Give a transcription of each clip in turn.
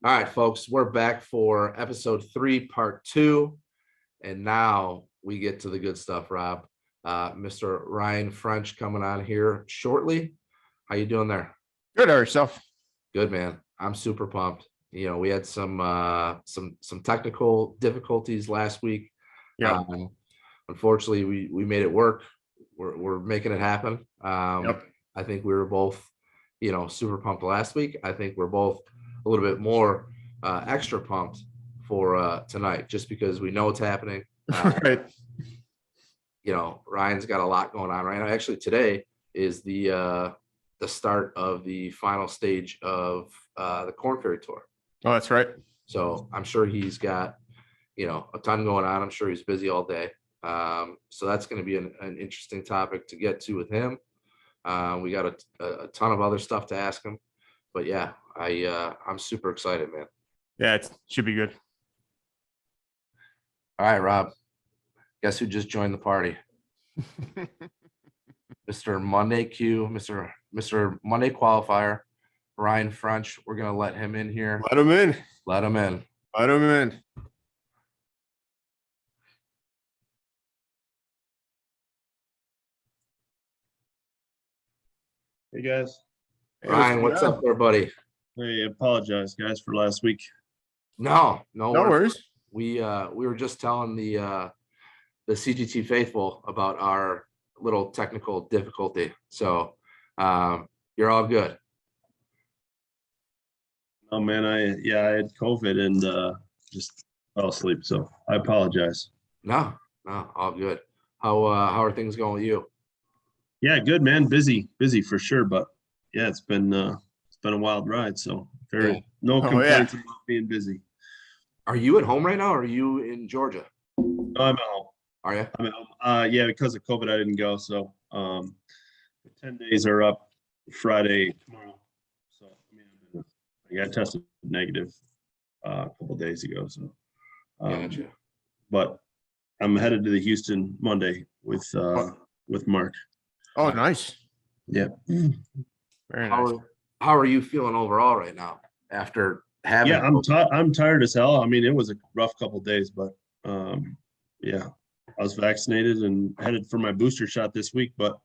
All right, folks, we're back for episode 3, part 2. And now we get to the good stuff, Rob. Mr. Ryan French coming on here shortly. How you doing there? Good, or yourself? Good, man. I'm super pumped. You know, we had some technical difficulties last week. Yeah. Unfortunately, we made it work. We're making it happen. Yep. I think we were both, super pumped last week. I think we're both a little bit more extra pumped for tonight, just because we know it's happening. Right. Ryan's got a lot going on right now. Actually, today is the start of the final stage of the Corn Ferry Tour. Oh, that's right. So I'm sure he's got, a ton going on. I'm sure he's busy all day. So that's going to be an interesting topic to get to with him. We got a ton of other stuff to ask him, but yeah, I'm super excited, man. Yeah, it should be good. All right, Rob, guess who just joined the party? Mr. Monday Q, Mr. Monday Qualifier, Ryan French. We're going to let him in here. Let him in. Let him in. Let him in. Hey guys. Ryan, what's up there, buddy? Hey, I apologize, guys, for last week. No worries. We were just telling the CGT faithful about our little technical difficulty. So you're all good. Oh man, I had COVID and just fell asleep. So I apologize. No, all good. How are things going with you? Yeah, good, man. Busy for sure. But yeah, it's been a wild ride. So no complaints about being busy. Are you at home right now, or are you in Georgia? No, I'm at home. Are you? I'm at home. Yeah, because of COVID, I didn't go. So 10 days are up Friday tomorrow. So I got tested negative a couple of days ago. So Gotcha. But I'm headed to the Houston Monday with Mark. Oh, nice. Yeah. Very nice. How are you feeling overall right now after having? Yeah, I'm tired as hell. I mean, it was a rough couple of days, but yeah, I was vaccinated and headed for my booster shot this week. But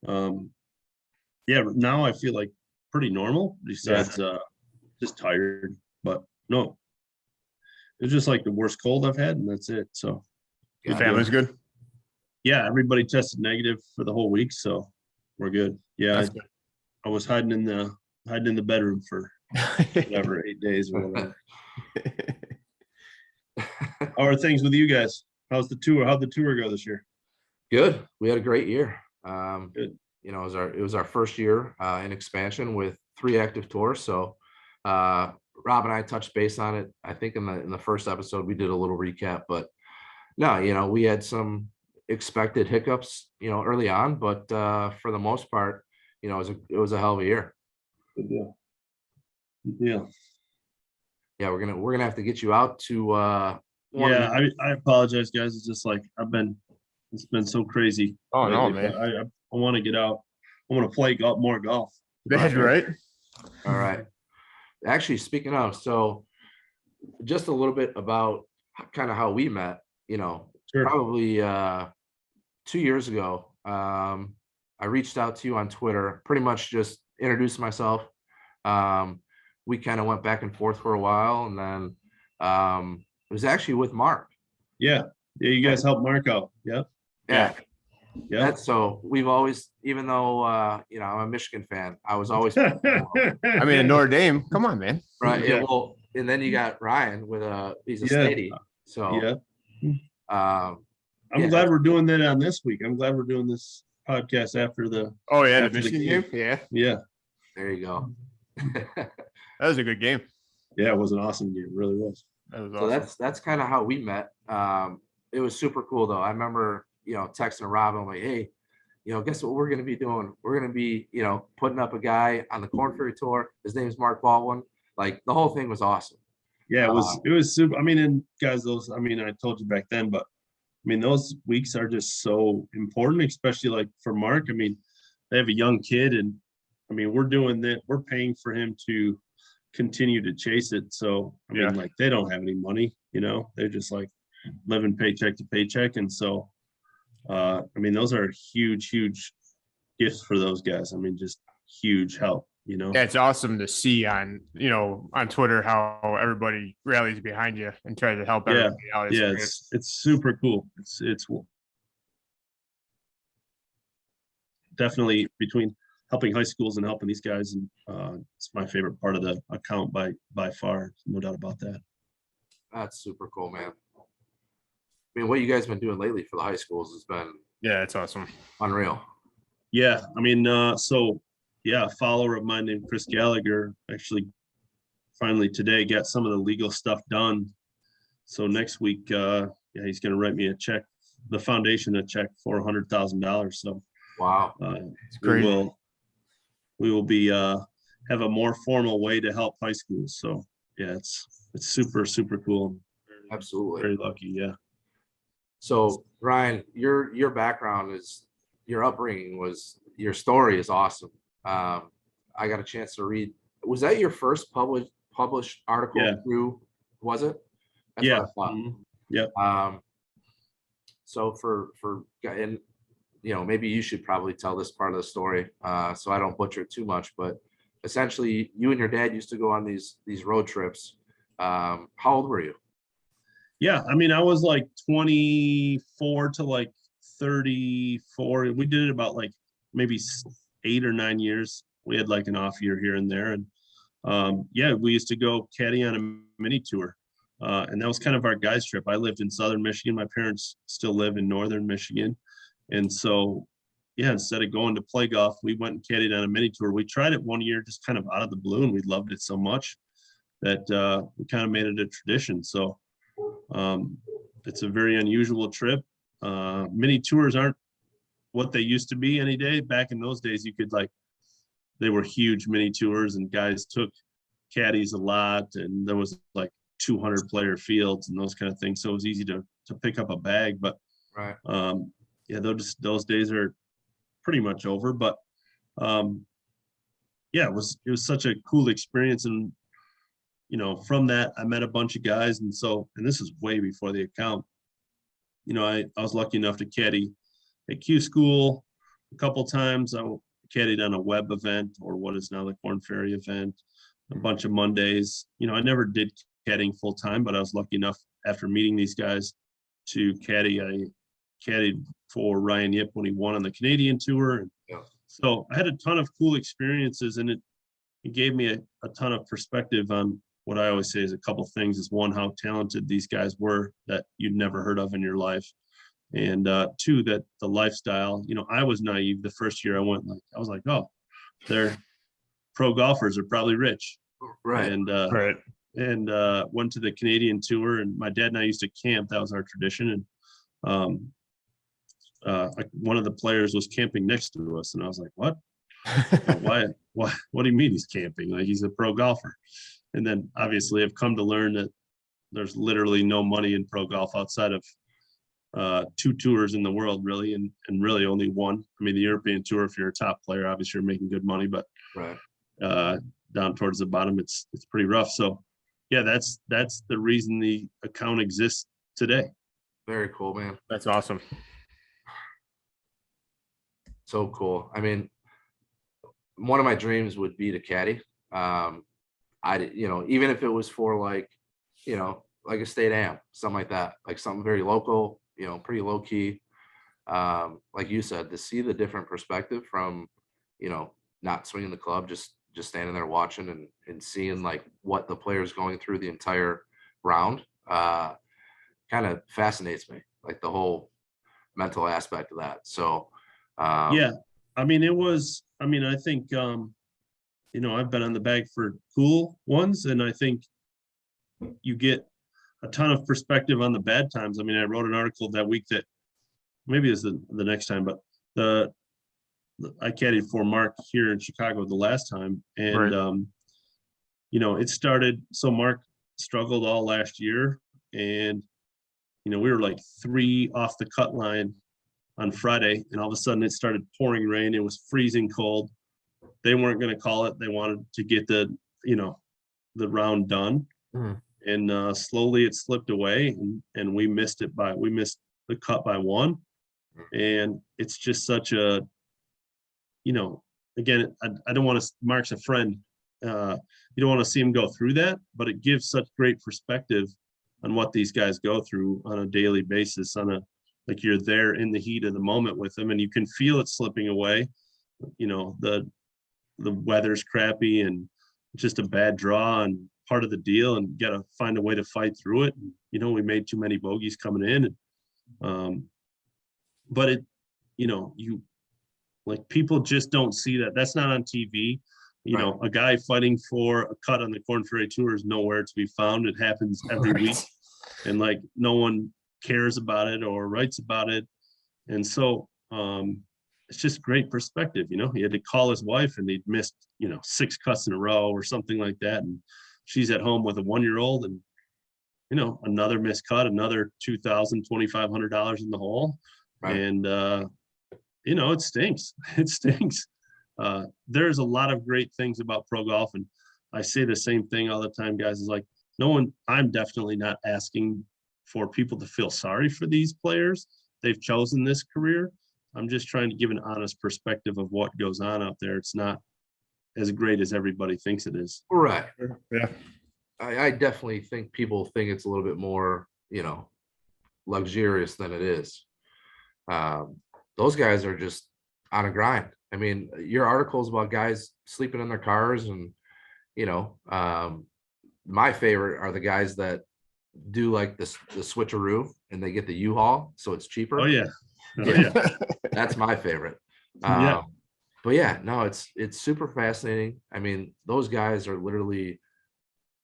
yeah, now I feel like pretty normal. Besides, just tired. But no, it was just like the worst cold I've had, and that's it. So Your family's good? yeah, everybody tested negative for the whole week, so we're good. Yeah, I was hiding in the bedroom for whatever 8 days or whatever. How are things with you guys? How'd the tour go this year? Good. We had a great year. Good. It was our first year in expansion with 3 active tours. So Rob and I touched base on it. I think in the first episode we did a little recap, but no, we had some expected hiccups, early on, but for the most part, it was a hell of a year. Good deal. Good deal. Yeah, we're gonna have to get you out to I apologize, guys. It's just like it's been so crazy. Oh lately, no, man. I want to get out. I want to play more golf. That's right. All right. Actually, speaking of, so just a little bit about kind of how we met, Sure. probably 2 years ago. I reached out to you on Twitter, pretty much just introduced myself. We kind of went back and forth for a while, and then it was actually with Mark. Yeah, you guys helped Mark out. Yeah. So we've always, even though I'm a Michigan fan, I was always I mean, in Notre Dame. Come on, man. right. Yeah. Well, and then you got Ryan with he's a Stady. So I'm glad we're doing that on this week. I'm glad we're doing this podcast after the the Michigan game. Yeah. There you go. That was a good game. Yeah, it was an awesome game. It really was. That was So awesome. that's kind of how we met. It was super cool though. I remember, texting Rob, I'm like, hey, guess what we're going to be doing? We're going to be, putting up a guy on the Corn Ferry Tour. His name is Mark Baldwin. Like, the whole thing was awesome. Yeah, it was super. I mean, and guys, I told you back then, but I mean, those weeks are just so important, especially like for Mark. I mean, they have a young kid, and I mean, we're doing that. We're paying for him to continue to chase it. So, I mean, like, they don't have any money, they're just like living paycheck to paycheck. And so, I mean, those are huge, huge gifts for those guys. I mean, just huge help, Yeah, it's awesome to see on Twitter how everybody rallies behind you and tries to help everybody out. It's super cool. It's definitely between helping high schools and helping these guys, and it's my favorite part of the account by far, no doubt about that. That's super cool, man. I mean, what you guys been doing lately for the high schools has been it's awesome, unreal. Yeah, I mean, a follower of mine named Chris Gallagher actually finally today got some of the legal stuff done. So next week, he's going to write me a check, the foundation a check for $100,000. So wow, it's great. We will be have a more formal way to help high schools. So yeah, it's super, super cool. Absolutely, very lucky. Yeah. So Ryan, your background is, your upbringing was, your story is awesome. I got a chance to read. Was that your first published article through? Was it? That's what I thought. Mm-hmm. Yeah. So and maybe you should probably tell this part of the story, so I don't butcher it too much. But essentially, you and your dad used to go on these road trips. How old were you? Yeah, I mean, I was like 24 to like 34. We did it about like maybe 8 or 9 years. We had like an off year here and there, and we used to go caddy on a mini tour, and that was kind of our guys trip. I lived in southern Michigan. My parents still live in northern Michigan, and so instead of going to play golf, we went and caddied on a mini tour. We tried it one year just kind of out of the blue, and we loved it so much that we kind of made it a tradition. So it's a very unusual trip. Mini tours aren't what they used to be any day. Back in those days, you could they were huge mini tours, and guys took caddies a lot, and there was like 200 player fields and those kind of things. So it was easy to pick up a bag, but right. Those days are pretty much over, but it was such a cool experience. And from that, I met a bunch of guys. And this is way before the account. I was lucky enough to caddy at Q School a couple times. I caddied on a web event, or what is now the Corn Ferry event, a bunch of Mondays. I never did caddying full time, but I was lucky enough after meeting these guys to caddy. I caddied for Ryan Yip when he won on the Canadian tour. And so I had a ton of cool experiences, and it gave me a ton of perspective on what I always say is a couple things. Is one, how talented these guys were that you'd never heard of in your life. And two, that the lifestyle, I was naive the first year I went. I was like, oh, they're pro golfers are probably rich. Right. And went to the Canadian tour, and my dad and I used to camp. That was our tradition. And one of the players was camping next to us, and I was like, what? Why? What do you mean he's camping? Like, he's a pro golfer. And then obviously I've come to learn that there's literally no money in pro golf outside of 2 tours in the world, really, and really only one. I mean, the European tour, if you're a top player, obviously you're making good money, but down towards the bottom, it's pretty rough. So that's the reason the account exists today. Very cool, man. That's awesome. So cool. I mean, one of my dreams would be to caddy. Even if it was for like a state am, something like that, like something very local, pretty low key. Like you said, to see the different perspective from, not swinging the club, just standing there watching and seeing like what the player's going through the entire round, kind of fascinates me, like the whole mental aspect of that. So, I mean, I think, I've been on the bag for cool ones, and I think you get a ton of perspective on the bad times. I mean, I wrote an article that week that maybe is the next time, but I caddied for Mark here in Chicago the last time, and it started. So Mark struggled all last year, and we were like 3 off the cut line on Friday, and all of a sudden it started pouring rain. It was freezing cold. They weren't going to call it. They wanted to get the the round done. And slowly it slipped away, and we missed the cut by one. And it's just such a, again, I don't want to, Mark's a friend. You don't want to see him go through that, but it gives such great perspective on what these guys go through on a daily basis, like you're there in the heat of the moment with them, and you can feel it slipping away. The weather's crappy and just a bad draw and part of the deal, and got to find a way to fight through it. We made too many bogeys coming in. But it, like, people just don't see that. That's not on TV. Right. A guy fighting for a cut on the Corn Ferry Tour is nowhere to be found. It happens every week, and like no one cares about it or writes about it. And so it's just great perspective. He had to call his wife, and he'd missed 6 cuts in a row or something like that, and she's at home with a 1-year-old, and another missed cut, another $2,000-$2,500 in the hole. Right. And it stinks. It stinks. There's a lot of great things about pro golf, and I say the same thing all the time, guys. Is like, I'm definitely not asking for people to feel sorry for these players. They've chosen this career. I'm just trying to give an honest perspective of what goes on out there. It's not as great as everybody thinks it is. Right. Yeah. I definitely think people think it's a little bit more, luxurious than it is. Those guys are just on a grind. I mean, your articles about guys sleeping in their cars, and my favorite are the guys that do like the switcheroo, and they get the U-Haul, so it's cheaper. Oh yeah. That's my favorite. Yeah. But yeah, no, it's super fascinating. I mean, those guys are literally,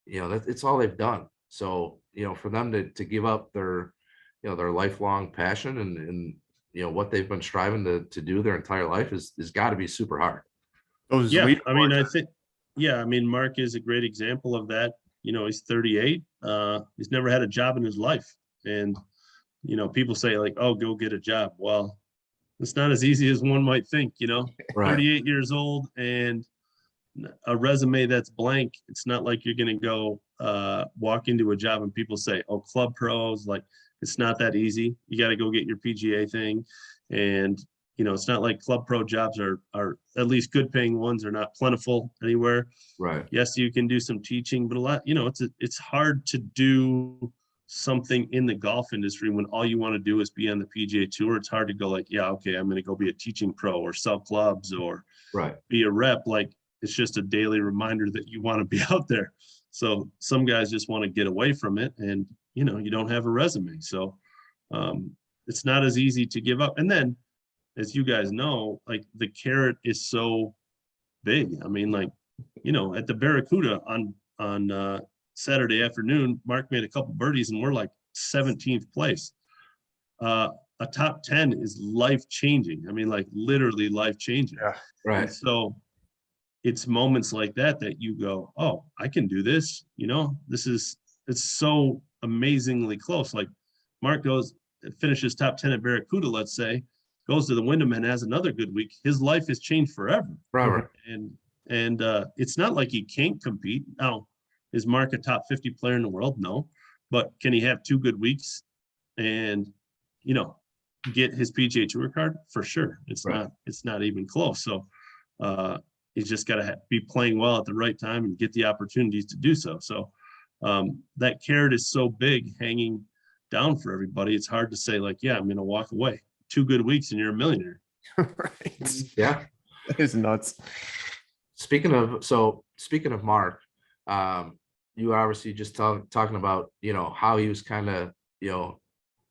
it's all they've done. So, for them to give up their lifelong passion and what they've been striving to do their entire life is got to be super hard. I mean, Mark is a great example of that. He's 38. He's never had a job in his life. And, people say like, oh, go get a job. Well, it's not as easy as one might think, Right. 38 years old and a resume that's blank. It's not like you're going to go walk into a job and people say, oh, club pros, like, it's not that easy. You got to go get your PGA thing. And, it's not like club pro jobs are at least good paying ones are not plentiful anywhere. Right. Yes, you can do some teaching, but a lot, it's hard to do something in the golf industry when all you want to do is be on the PGA Tour. It's hard to go like, yeah, okay, I'm going to go be a teaching pro or sell clubs or be a rep. Like, it's just a daily reminder that you want to be out there. So some guys just want to get away from it, and you don't have a resume. So it's not as easy to give up. And then, as you guys know, like, the carrot is so big. I mean, like, at the Barracuda on Saturday afternoon, Mark made a couple birdies and we're like 17th place. A top 10 is life-changing. I mean, like, literally life-changing. Yeah, right. And so it's moments like that you go, oh, I can do this. It's so amazingly close. Like, Mark finishes top 10 at Barracuda, let's say, goes to the Wyndham and has another good week. His life has changed forever. And it's not like he can't compete. Now, is Mark a top 50 player in the world? No. But can he have 2 good weeks and, get his PGA Tour card? For sure. It's not even close. So he's just got to be playing well at the right time and get the opportunities to do so. So that carrot is so big hanging down for everybody. It's hard to say like, yeah, I'm going to walk away. 2 good weeks and you're a millionaire. Right. Yeah. That is nuts. Speaking of Mark, you obviously just talking about, how he was kind of,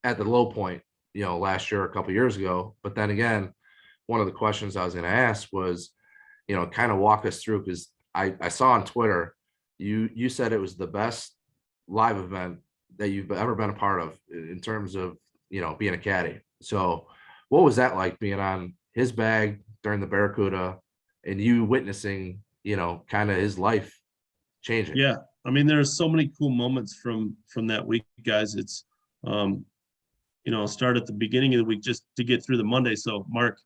at the low point, last year, a couple of years ago. But then again, one of the questions I was going to ask was, kind of walk us through, because I saw on Twitter, you said it was the best live event that you've ever been a part of in terms of, being a caddy. So what was that like, being on his bag during the Barracuda and you witnessing, kind of his life changing? Yeah. I mean, there's so many cool moments from that week, guys. It's, I'll start at the beginning of the week just to get through the Monday. So Mark,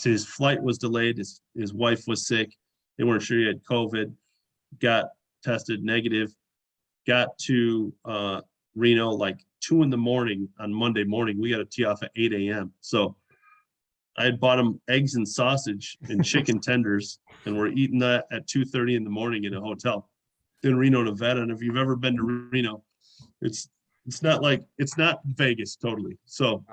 his flight was delayed. His wife was sick. They weren't sure he had COVID. got tested negative, got to Reno like 2 a.m. on Monday morning. We got to tee off at 8 a.m. So I had bought them eggs and sausage and chicken tenders, and we're eating that at 2:30 in the morning in a hotel in Reno, Nevada. And if you've ever been to Reno, it's not Vegas totally. So,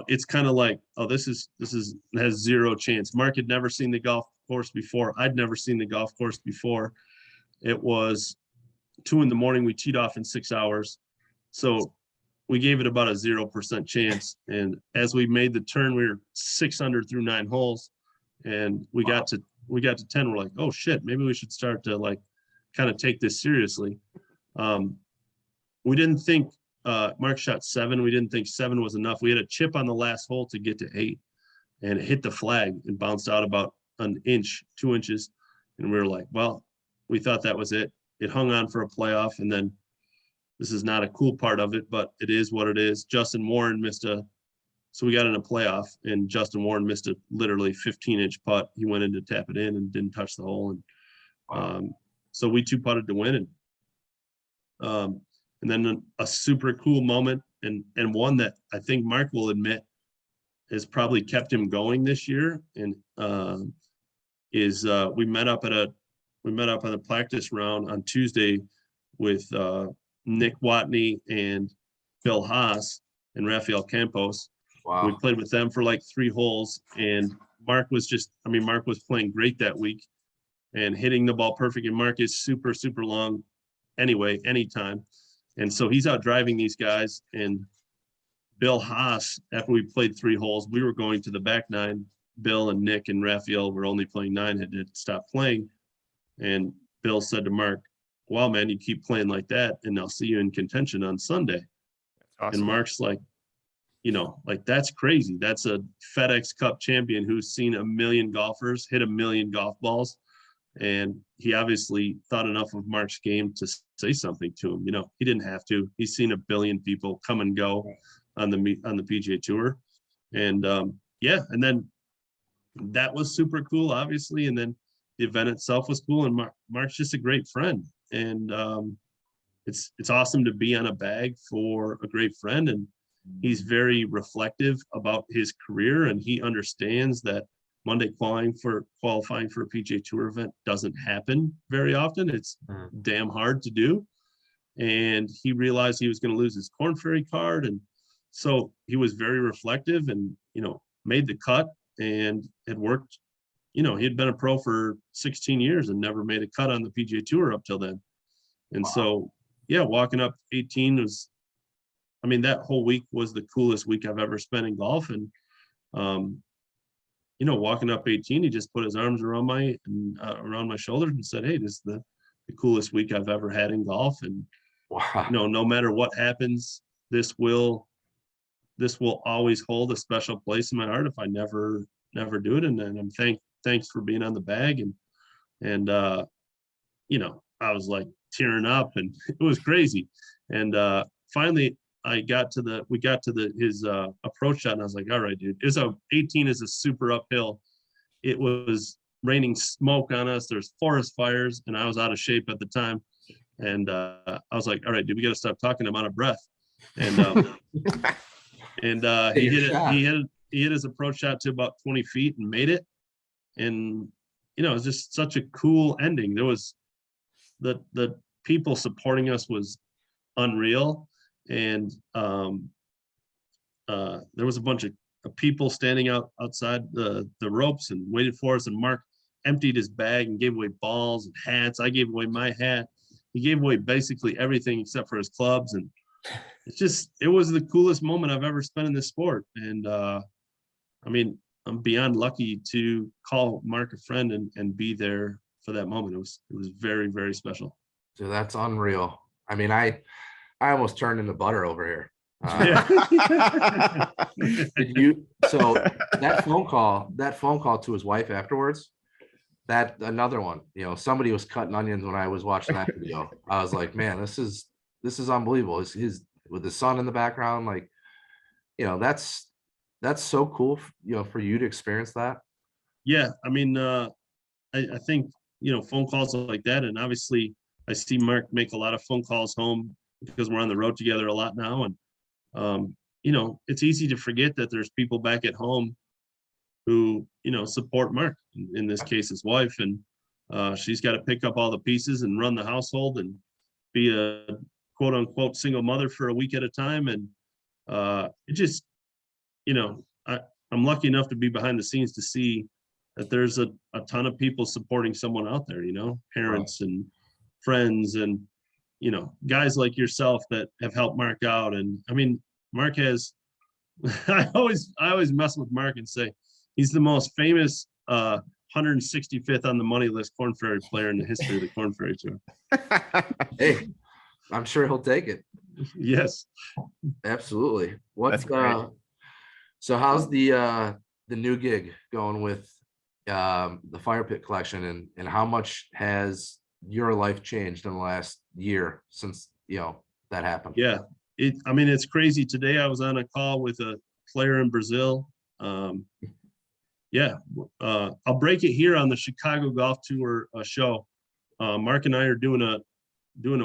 it's kind of like, oh, this has zero chance. Mark had never seen the golf course before. I'd never seen the golf course before. It was 2 a.m. We teed off in 6 hours. So we gave it about a 0% chance. And as we made the turn, we were 6 under through 9 holes, and we got to 10. We're like, oh shit, maybe we should start to like kind of take this seriously. We didn't think Mark shot 7. We didn't think 7 was enough. We had a chip on the last hole to get to 8, and it hit the flag and bounced out about an inch, 2 inches. And we were like, well, we thought that was it. It hung on for a playoff, and then this is not a cool part of it, but it is what it is. Justin Warren so we got in a playoff, and Justin Warren missed a literally 15-inch putt. He went in to tap it in and didn't touch the hole. And so we 2-putted to win. And then a super cool moment, and one that I think Mark will admit has probably kept him going this year. And is we met up on a practice round on Tuesday with Nick Watney and Bill Haas and Rafael Campos. Wow. We played with them for like 3 holes, and Mark was playing great that week and hitting the ball perfect. And Mark is super, super long anyway, anytime. And so he's out driving these guys. And Bill Haas, after we played 3 holes, we were going to the back 9. Bill and Nick and Rafael were only playing 9, had to stop playing. And Bill said to Mark, wow, man, you keep playing like that, and I'll see you in contention on Sunday. That's awesome. And Mark's like, that's crazy. That's a FedEx Cup champion who's seen a million golfers hit a million golf balls. And he obviously thought enough of Mark's game to say something to him. He didn't have to. He's seen a billion people come and go on the PGA Tour. And and then that was super cool, obviously. And then the event itself was cool. And Mark's just a great friend. And it's awesome to be on a bag for a great friend. And he's very reflective about his career, and he understands that Monday qualifying for a PGA Tour event doesn't happen very often. It's damn hard to do. And he realized he was going to lose his Korn Ferry card. And so he was very reflective and, made the cut and had worked. He had been a pro for 16 years and never made a cut on the PGA Tour up till then. And so, walking up 18 was, that whole week was the coolest week I've ever spent in golf. And, walking up 18, he just put his arms around my shoulders and said, hey, this is the coolest week I've ever had in golf. And, no matter what happens, this will always hold a special place in my heart if I never do it. And then I'm thanks for being on the bag. And I was like tearing up, and it was crazy. And finally we got to his approach shot, and I was like, all right, dude, 18 is a super uphill. It was raining smoke on us. There's forest fires, and I was out of shape at the time. And I was like, all right, dude, we got to stop talking. I'm out of breath. And he hit his approach shot to about 20 feet and made it. And, it was just such a cool ending. There was the people supporting us was unreal. And there was a bunch of people standing outside the ropes and waited for us. And Mark emptied his bag and gave away balls and hats. I gave away my hat. He gave away basically everything except for his clubs. And it was the coolest moment I've ever spent in this sport. And I'm beyond lucky to call Mark a friend and be there for that moment. It was very, very special. So that's unreal. I almost turned into butter over here. So that phone call to his wife afterwards, that another one, somebody was cutting onions when I was watching that video. I was like, man, this is unbelievable. His with his son in the background, like, that's so cool, for you to experience that. Yeah. I think phone calls like that. And obviously I see Mark make a lot of phone calls home because we're on the road together a lot now. And, it's easy to forget that there's people back at home who, support Mark, in this case, his wife. And she's got to pick up all the pieces and run the household and be a quote unquote single mother for a week at a time. And it just, I'm lucky enough to be behind the scenes to see that there's a ton of people supporting someone out there, parents and friends and, guys like yourself that have helped Mark out. And I mean, Mark has, I always mess with Mark and say, he's the most famous 165th on the money list Corn Ferry player in the history of the Corn Ferry Tour. Hey, I'm sure he'll take it. Yes, absolutely. That's great. So how's the new gig going with the fire pit collection, and how much has your life changed in the last year since that happened? Yeah, it's crazy. Today I was on a call with a player in Brazil. I'll break it here on the Chicago Golf Tour show. Mark and I are doing a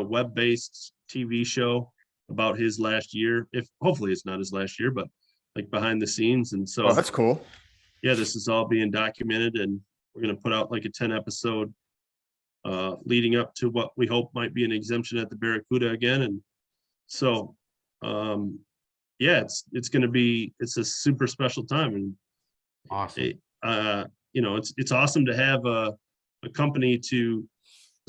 web-based TV show about his last year. If hopefully it's not his last year, but like behind the scenes. And so that's cool. Yeah, this is all being documented, and we're going to put out like a 10 episode leading up to what we hope might be an exemption at the Barracuda again. And so it's a super special time. And awesome. It's awesome to have a company to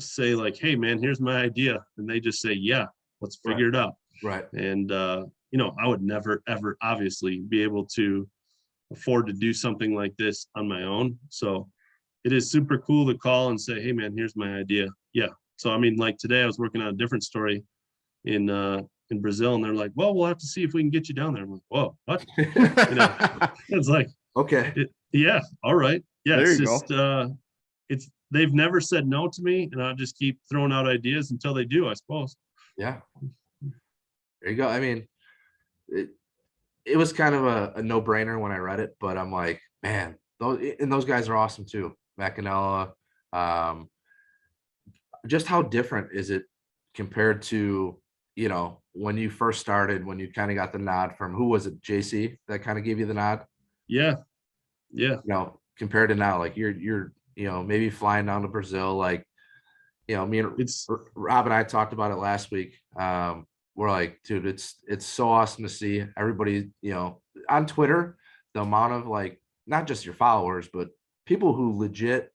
say like, hey man, here's my idea. And they just say, yeah, let's figure it out. Right. And, I would never, ever obviously be able to afford to do something like this on my own. So it is super cool to call and say, hey man, here's my idea. Yeah. So, I mean, like today I was working on a different story in Brazil, and they're like, well, we'll have to see if we can get you down there. I'm like, whoa, what? It's like, okay. Yeah. All right. Yeah. There It's you just, go. They've never said no to me, and I'll just keep throwing out ideas until they do, I suppose. Yeah. There you go. I mean, it was kind of a no-brainer when I read it, but I'm like, man, those guys are awesome too. McAnella. Just how different is it compared to, when you first started, when you kind of got the nod from, who was it, JC, that kind of gave you the nod? Yeah. Compared to now, like you're maybe flying down to Brazil, like, me and Rob and I talked about it last week. We're like, dude, it's so awesome to see everybody, on Twitter, the amount of like, not just your followers, but people who legit,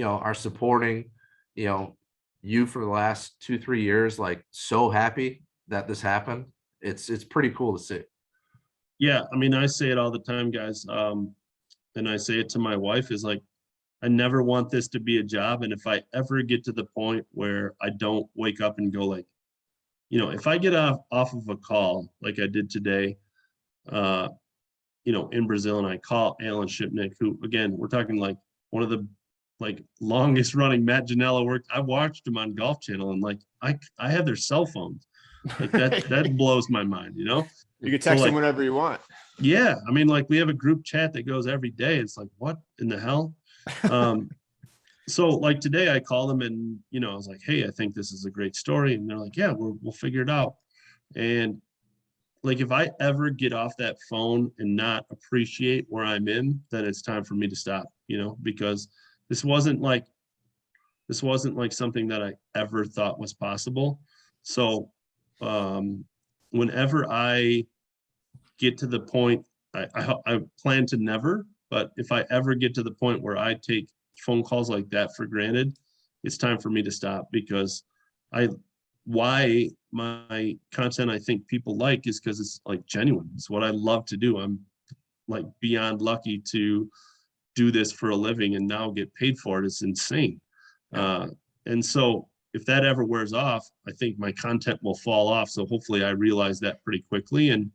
are supporting, you for the last 2-3 years, like so happy that this happened. It's pretty cool to see. Yeah. I mean, I say it all the time, guys. And I say it to my wife, is like, I never want this to be a job. And if I ever get to the point where I don't wake up and go like, if I get off of a call like I did today, in Brazil, and I call Alan Shipnick, who, again, we're talking like one of the like longest running Matt Janella work. I watched him on Golf Channel, and like I have their cell phones. Like that blows my mind, You can text them whenever you want. Yeah. I mean, like we have a group chat that goes every day. It's like, what in the hell? So like today I called them, and, I was like, hey, I think this is a great story. And they're like, yeah, we'll figure it out. And like, if I ever get off that phone and not appreciate where I'm in, then it's time for me to stop, because this wasn't like something that I ever thought was possible. So, whenever I get to the point, I plan to never, but if I ever get to the point where I take phone calls like that for granted, it's time for me to stop, because why my content I think people like is because it's like genuine. It's what I love to do. I'm like beyond lucky to do this for a living and now get paid for it. It's insane. And so if that ever wears off, I think my content will fall off. So hopefully I realize that pretty quickly and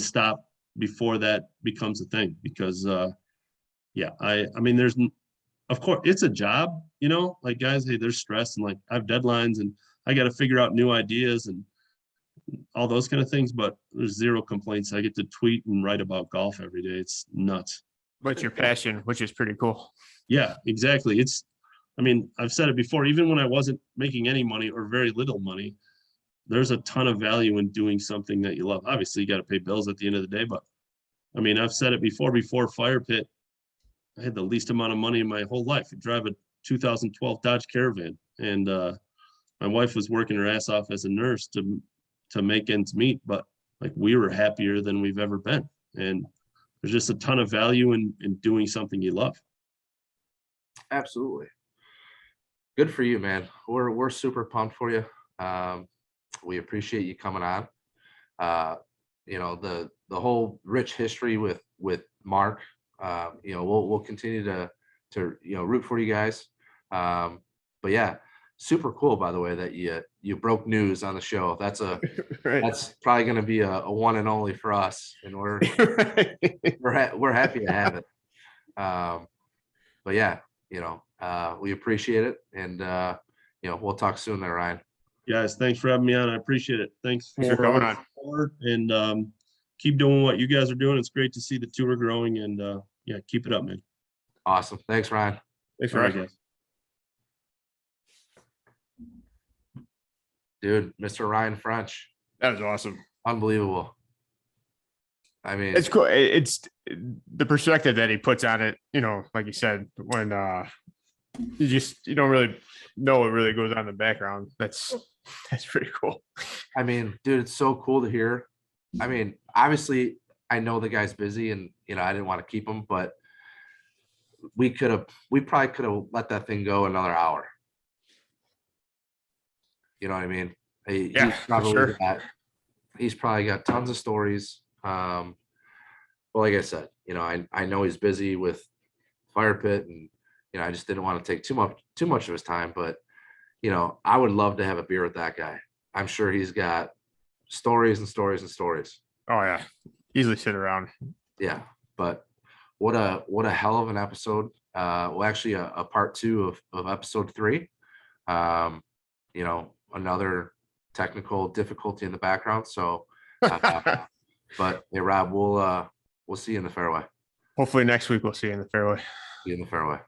stop before that becomes a thing, because I mean, of course it's a job, like guys, hey, there's stress, and like I have deadlines, and I got to figure out new ideas and all those kind of things, but there's zero complaints. I get to tweet and write about golf every day. It's nuts. But your passion, which is pretty cool. Yeah, exactly. I mean, I've said it before, even when I wasn't making any money or very little money, there's a ton of value in doing something that you love. Obviously, you got to pay bills at the end of the day, but I mean, I've said it before Fire Pit, I had the least amount of money in my whole life. I drive a 2012 Dodge Caravan, and my wife was working her ass off as a nurse to make ends meet, but like we were happier than we've ever been. And there's just a ton of value in doing something you love. Absolutely. Good for you, man. We're super pumped for you. We appreciate you coming on. You know, the whole rich history with Mark, you know, we'll continue to you know, root for you guys. But yeah, super cool, by the way, that you broke news on the show. That's Right. that's probably going to be a one and only for us, and we're happy to have it. But yeah, you know, we appreciate it, and you know, we'll talk soon there, Ryan. Guys, thanks for having me on. I appreciate it. Thanks Thanks for coming on. support, and keep doing what you guys are doing. It's great to see the tour growing, and yeah, keep it up, man. Awesome. Thanks, Ryan. Thanks, All right, Ryan. guys. Dude, Mr. Ryan French. That was awesome. Unbelievable. I mean, It's cool. It's the perspective that he puts on it, you know, like you said, when you don't really know what really goes on in the background. That's pretty cool. I mean, dude, it's so cool to hear. I mean, obviously, I know the guy's busy, and you know, I didn't want to keep him, but we probably could have let that thing go another hour. You know what I mean? He's probably got tons of stories. Well, like I said, you know, I know he's busy with Fire Pit, and you know, I just didn't want to take too much of his time. But you know, I would love to have a beer with that guy. I'm sure he's got stories and stories and stories. Oh yeah, easily sit around. Yeah, but what a hell of an episode. Well, actually, a part 2 of episode 3. You know, another technical difficulty in the background. So, but hey, Rob, we'll see you in the fairway. Hopefully next week we'll see you in the fairway. See you in the fairway.